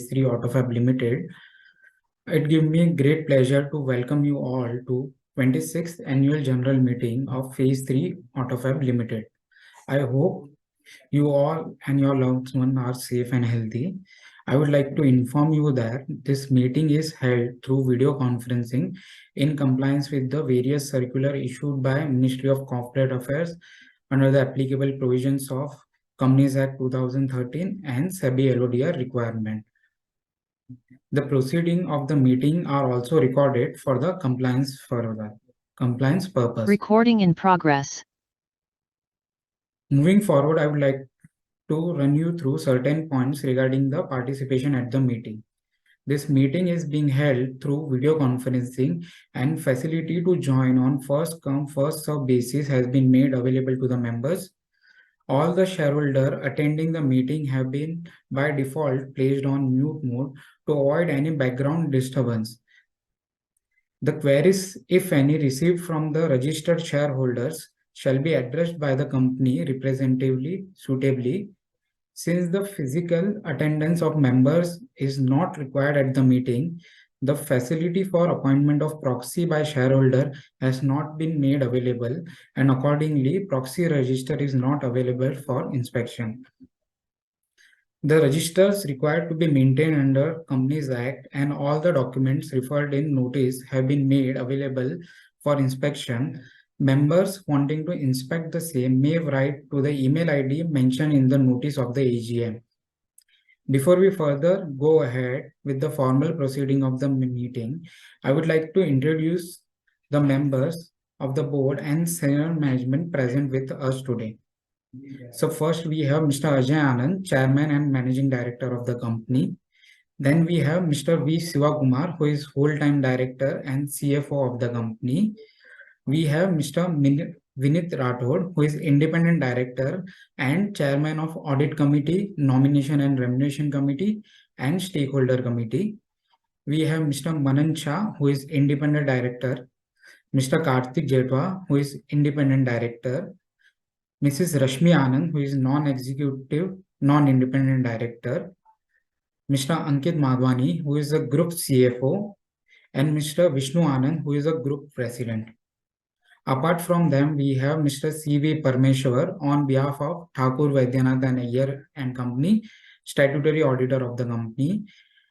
Three Autofab Ltd. It gives me great pleasure to welcome you all to 26th Annual General Meeting of Phase 3 Autofab Ltd. I hope you all and your loved ones are safe and healthy. I would like to inform you that this meeting is held through video conferencing in compliance with the various circular issued by Ministry of Corporate Affairs under the applicable provisions of Companies Act 2013 and SEBI LODR requirement. The proceeding of the meeting are also recorded for the compliance purpose. Recording in progress. Moving forward, I would like to run you through certain points regarding the participation at the meeting. This meeting is being held through video conferencing, and facility to join on first come first serve basis has been made available to the members. All the shareholders attending the meeting have been by default placed on mute mode to avoid any background disturbance. The queries, if any, received from the registered shareholders shall be addressed by the company representatively suitably. Since the physical attendance of members is not required at the meeting, the facility for appointment of proxy by shareholder has not been made available, and accordingly, proxy register is not available for inspection. The registers required to be maintained under Companies Act, and all the documents referred in notice have been made available for inspection. Members wanting to inspect the same may write to the email ID mentioned in the notice of the AGM. Before we further go ahead with the formal proceeding of the meeting, I would like to introduce the members of the board and senior management present with us today. So first we have Mr. Ajay Anand, Chairman and Managing Director of the company. Then we have Mr. V. Sivakumar, who is full-time Director and CFO of the company. We have Mr. Vinit Rathod, who is Independent Director and Chairman of Audit Committee, Nomination and Remuneration Committee, and Stakeholder Committee. We have Mr. Manan Shah, who is Independent Director. Mr. Karthik Jetwa, who is Independent Director. Mrs. Rashmi Anand, who is non-executive, non-independent director, Mr. Ankit Madhwani, who is a group CFO, and Mr. Vishnu Anand, who is a group president. Apart from them, we have Mr. C.V. Parmeshwar on behalf of Thakur Vaidyanath and Iyer and Company, statutory auditor of the company,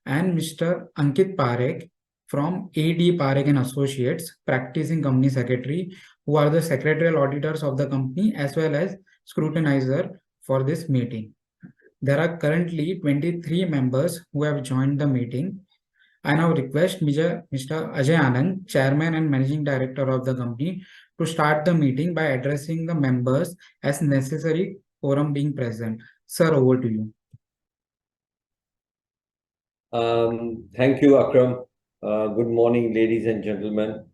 and Mr. Ankit Parekh from A.D. Parekh and Associates, practicing company secretary, who are the secretarial auditors of the company as well as scrutinizer for this meeting. There are currently 23 members who have joined the meeting. I now request Mr. Ajay Anand, Chairman and Managing Director of the company, to start the meeting by addressing the members as necessary, quorum being present. Sir, over to you. Thank you, Akram. Good morning, ladies and gentlemen.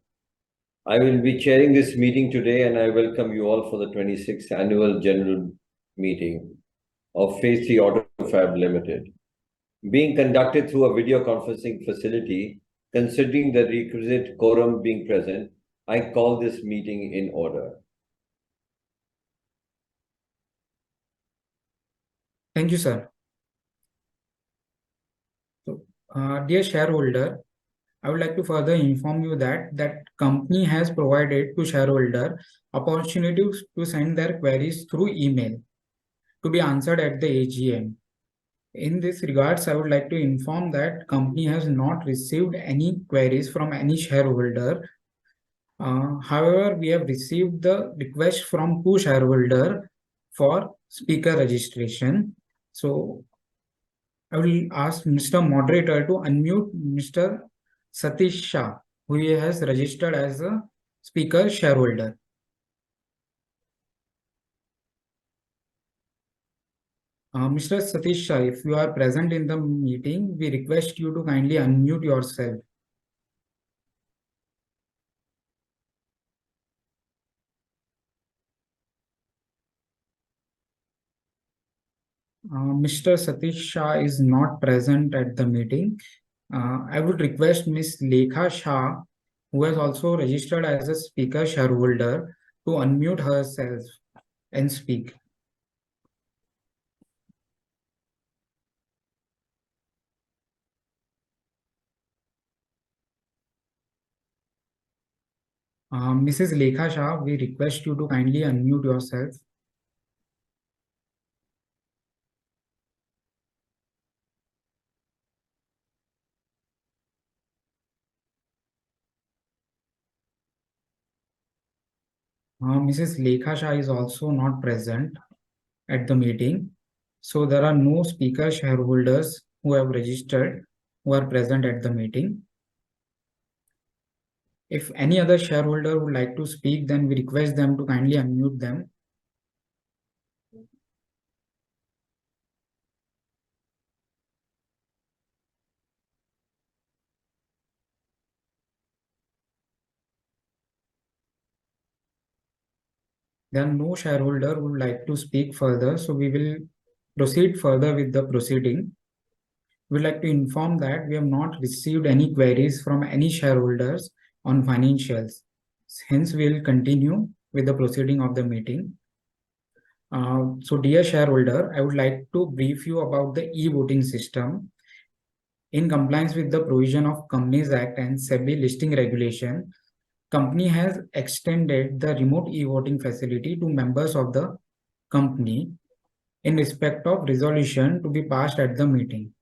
I will be chairing this meeting today, and I welcome you all for the 26th Annual General Meeting of Faze Three Autofab Ltd. Being conducted through a video conferencing facility, considering the requisite quorum being present, I call this meeting in order. Thank you, sir. So, dear shareholder, I would like to further inform you that company has provided to shareholder opportunities to send their queries through email to be answered at the AGM. In this regards, I would like to inform that company has not received any queries from any shareholder. However, we have received the request from two shareholder for speaker registration. So I will ask Mr. Moderator to unmute Mr. Satish Shah, who has registered as a speaker shareholder. Mr. Satish Shah, if you are present in the meeting, we request you to kindly unmute yourself. Mr. Satish Shah is not present at the meeting. I would request Ms. Lekha Shah, who has also registered as a speaker shareholder, to unmute herself and speak. Mrs. Lekha Shah, we request you to kindly unmute yourself. Mrs. Lekha Shah is also not present at the meeting. So there are no speaker shareholders who have registered who are present at the meeting. If any other shareholder would like to speak, then we request them to kindly unmute them. There are no shareholder who would like to speak further, so we will proceed further with the proceeding. We'd like to inform that we have not received any queries from any shareholders on financials. Hence, we will continue with the proceeding of the meeting. So dear shareholder, I would like to brief you about the e-voting system. In compliance with the provision of Companies Act and SEBI listing regulation, company has extended the remote e-voting facility to members of the company in respect of resolution to be passed at the meeting.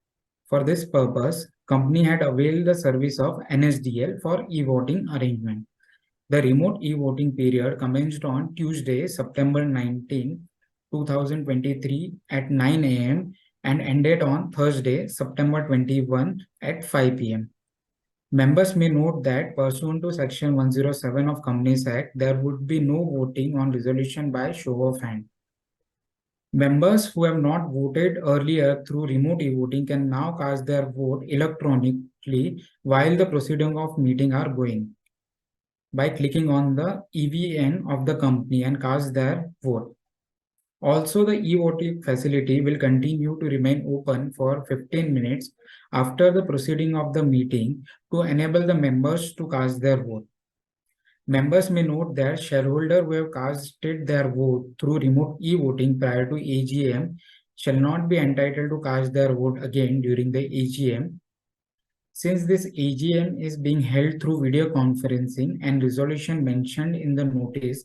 For this purpose, company had availed the service of NSDL for e-voting arrangement. The remote e-voting period commenced on Tuesday, September 19, 2023 at 9 a.m. and ended on Thursday, September 21 at 5 p.m. Members may note that pursuant to Section 107 of Companies Act, there would be no voting on resolution by show of hand. Members who have not voted earlier through remote e-voting can now cast their vote electronically while the proceedings of meeting are going by clicking on the EVN of the company and cast their vote. Also, the e-voting facility will continue to remain open for 15 minutes after the proceeding of the meeting to enable the members to cast their vote. Members may note that shareholders who have casted their vote through remote e-voting prior to AGM shall not be entitled to cast their vote again during the AGM. Since this AGM is being held through video conferencing and resolution mentioned in the notice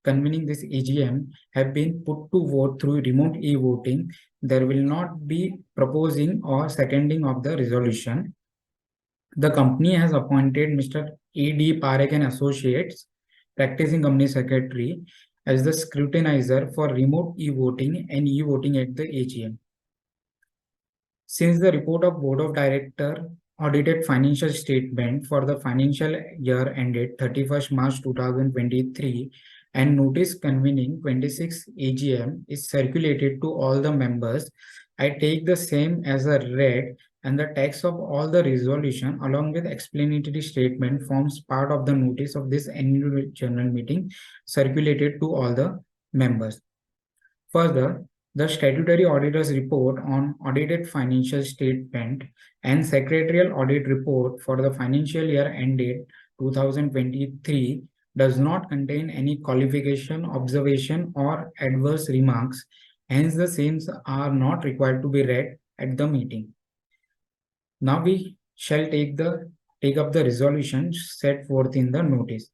convening this AGM have been put to vote through remote e-voting, there will not be proposing or seconding of the resolution. The company has appointed Mr. A.D. Parekh and Associates, practicing company secretary, as the scrutinizer for remote e-voting and e-voting at the AGM. Since the report of Board of Director audited financial statement for the financial year ended 31st March 2023 and notice convening 26 AGM is circulated to all the members, I take the same as a read and the text of all the resolution along with explanatory statement forms part of the notice of this annual general meeting circulated to all the members. Further, the statutory auditor's report on audited financial statement and secretarial audit report for the financial year ended 2023 does not contain any qualification, observation, or adverse remarks. Hence, the same are not required to be read at the meeting. Now we shall take up the resolution set forth in the notice.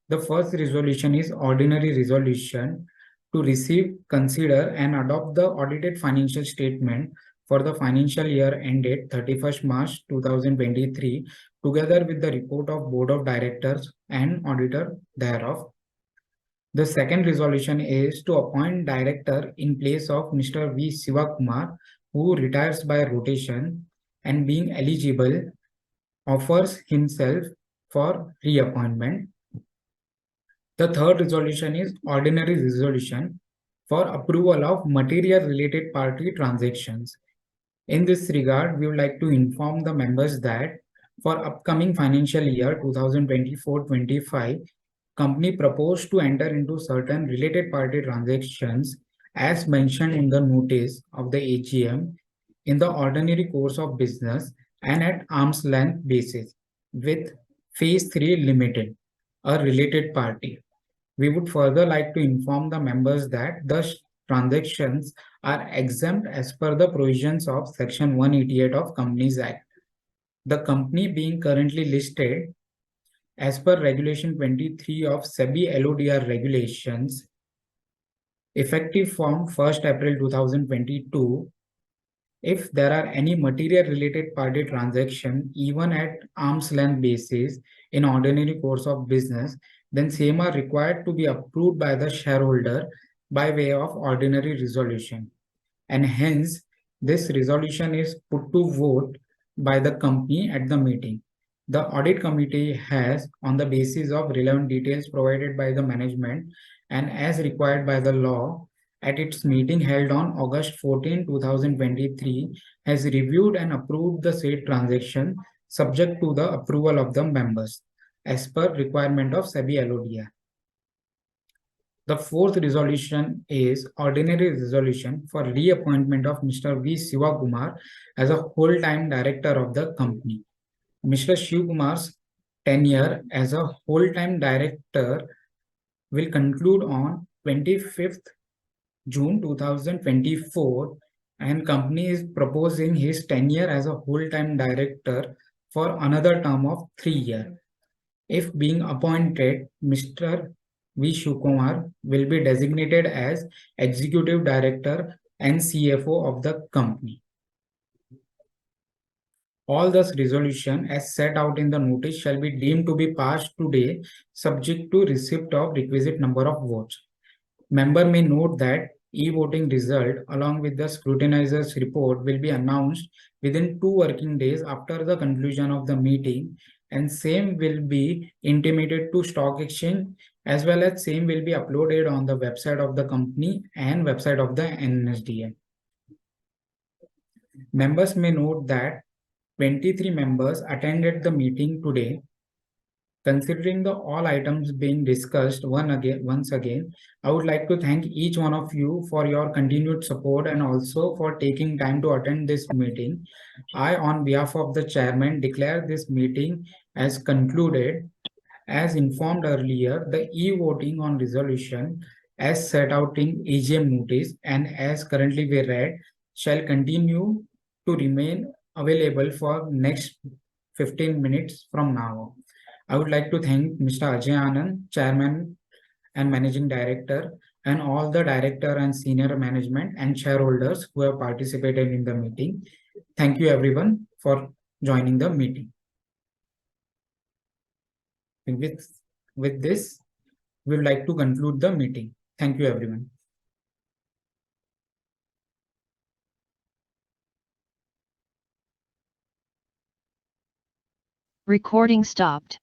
The first resolution is ordinary resolution to receive, consider, and adopt the audited financial statement for the financial year ended 31st March 2023, together with the report of Board of Directors and auditor thereof. The second resolution is to appoint director in place of Mr. V. Sivakumar, who retires by rotation and being eligible offers himself for reappointment. The third resolution is ordinary resolution for approval of material related party transactions. In this regard, we would like to inform the members that for upcoming financial year 2024-25, company proposed to enter into certain related party transactions as mentioned in the notice of the AGM in the ordinary course of business and at arm's length basis with Faze Three Ltd, a related party. We would further like to inform the members that the transactions are exempt as per the provisions of Section 188 of Companies Act. The company being currently listed As per Regulation 23 of SEBI LODR regulations, effective from 1st April 2022, if there are any material related party transaction, even at arm's length basis in ordinary course of business, then same are required to be approved by the shareholder by way of ordinary resolution. And hence, this resolution is put to vote by the company at the meeting. The audit committee has, on the basis of relevant details provided by the management and as required by the law, at its meeting held on August 14, 2023, has reviewed and approved the said transaction subject to the approval of the members as per requirement of SEBI LODR. The fourth resolution is ordinary resolution for reappointment of Mr. V. Sivakumar as a whole-time director of the company. Mr. Shivkumar's tenure as a whole-time director will conclude on 25th June 2024, and company is proposing his tenure as a whole-time director for another term of 3 years. If being appointed, Mr. V. Shivkumar will be designated as Executive Director and CFO of the company. All thus resolution as set out in the notice shall be deemed to be passed today, subject to receipt of requisite number of votes. Member may note that e-voting result along with the scrutinizer's report will be announced within 2 working days after the conclusion of the meeting, and same will be intimated to stock exchange as well as same will be uploaded on the website of the company and website of the NSDL. Members may note that 23 members attended the meeting today. Considering the all items being discussed once again, I would like to thank each one of you for your continued support and also for taking time to attend this meeting. I, on behalf of the chairman, declare this meeting as concluded. As informed earlier, the e-voting on resolution as set out in AGM notice and as currently we read shall continue to remain available for next 15 minutes from now. I would like to thank Mr. Ajay Anand, Chairman and Managing Director, and all the Director and Senior Management and shareholders who have participated in the meeting. Thank you everyone for joining the meeting. With this, we would like to conclude the meeting. Thank you everyone. Recording stopped.